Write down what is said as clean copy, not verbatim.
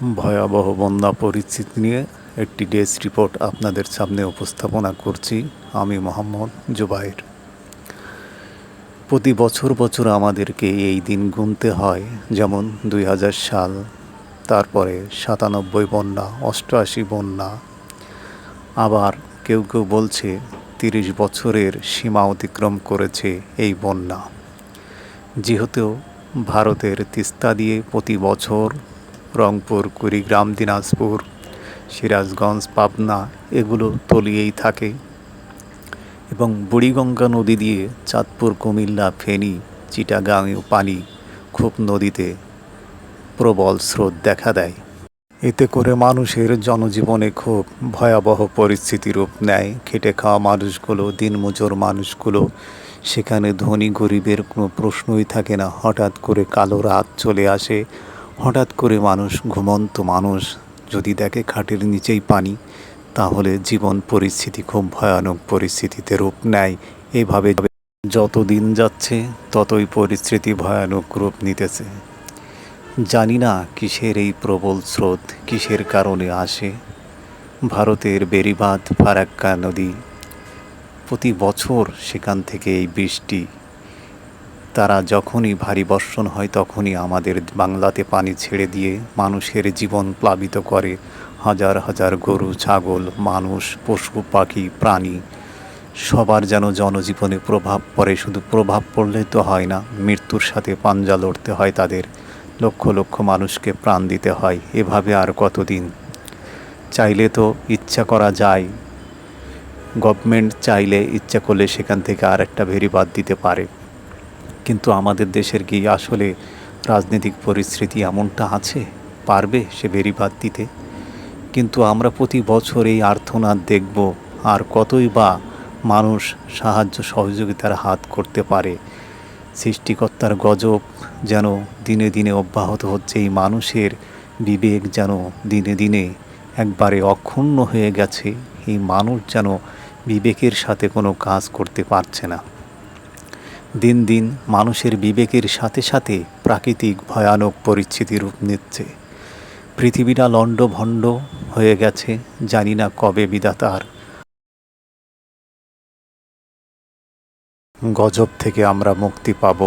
ভয়াবহ বন্যা পরিস্থিতি নিয়ে একটি ডেস্ক রিপোর্ট আপনাদের সামনে উপস্থাপনা করছি। আমি মোহাম্মদ জুবায়ের। প্রতি বছর আমাদেরকে এই দিন গুনতে হয়, যেমন 2000 সাল, তারপরে 97 বন্যা, 88 বন্যা, আবার কেউ বলছে 30 বছরের সীমা অতিক্রম করেছে এই বন্যা। যেহেতু ভারতের তিস্তা দিয়ে প্রতি বছর রংপুর, কুড়িগ্রাম, দিনাজপুর, সিরাজগঞ্জ, পাবনা এগুলো তলিয়েই থাকে, এবং বুড়িগঙ্গা নদী দিয়ে চাঁদপুর, কুমিল্লা, ফেনী, চিটাগাংয়েও পানি খুব নদীতে প্রবল স্রোত দেখা দেয়। এতে করে মানুষের জনজীবনে খুব ভয়াবহ পরিস্থিতি রূপ নেয়। খেটে খাওয়া মানুষগুলো, দিনমজুর মানুষগুলো, সেখানে ধনী গরিবের কোনো প্রশ্নই থাকে না। হঠাৎ করে কালো রাত চলে আসে, হঠাৎ করে ঘুমন্ত মানুষ যদি দেখে খাটের নিচেই পানি, তাহলে জীবন পরিস্থিতি খুব ভয়ানক পরিস্থিতিতে রূপ নেয়। এভাবে যত দিন যাচ্ছে ততই পরিস্থিতি ভয়ানক রূপ নিতেছে। জানি না কিসের এই প্রবল স্রোত, কিসের কারণে আসে। ভারতের বেড়িবাঁধ ফারাক্কা নদী, প্রতি বছর সেখান থেকে এই বৃষ্টি, তারা যখনই ভারী বর্ষণ হয় তখনই আমাদের বাংলাতে পানি ছেড়ে দিয়ে মানুষের জীবন প্লাবিত করে। হাজার হাজার গরু, ছাগল, মানুষ, পশু পাখি, প্রাণী সবার যেন জনজীবনে প্রভাব পড়ে। শুধু প্রভাব পড়লে তো হয় না, মৃত্যুর সাথে পাঞ্জা লড়তে হয় তাদের। লক্ষ লক্ষ মানুষকে প্রাণ দিতে হয়। এভাবে আর কতদিন? চাইলে তো ইচ্ছা করা যায়, গভর্নমেন্ট চাইলে ইচ্ছা করলে সেখান থেকে আর একটা বেড়িবাঁধ দিতে পারে, কিন্তু আমাদের দেশের কি আসলে রাজনৈতিক পরিস্থিতি এমনটা আছে পারবে সে বেড়িবাঁধ দিতে? কিন্তু আমরা প্রতি বছর এই আর্তনাদ দেখব, আর কতই বা মানুষ সাহায্য সহযোগিতার হাত করতে পারে। সৃষ্টিকর্তার গজব যেন দিনে দিনে অব্যাহত হচ্ছে। এই মানুষের বিবেক যেন দিনে দিনে একবারে অক্ষুণ্ণ হয়ে গেছে। এই মানুষ যেন বিবেকের সাথে কোনো কাজ করতে পারছে না। দিন দিন মানুষের বিবেকের সাথে সাথে প্রাকৃতিক ভয়ানক পরিস্থিতি রূপ নিচ্ছে। পৃথিবীটা লণ্ডভণ্ড হয়ে গেছে। জানি না কবে বিধাতার গজব থেকে আমরা মুক্তি পাব।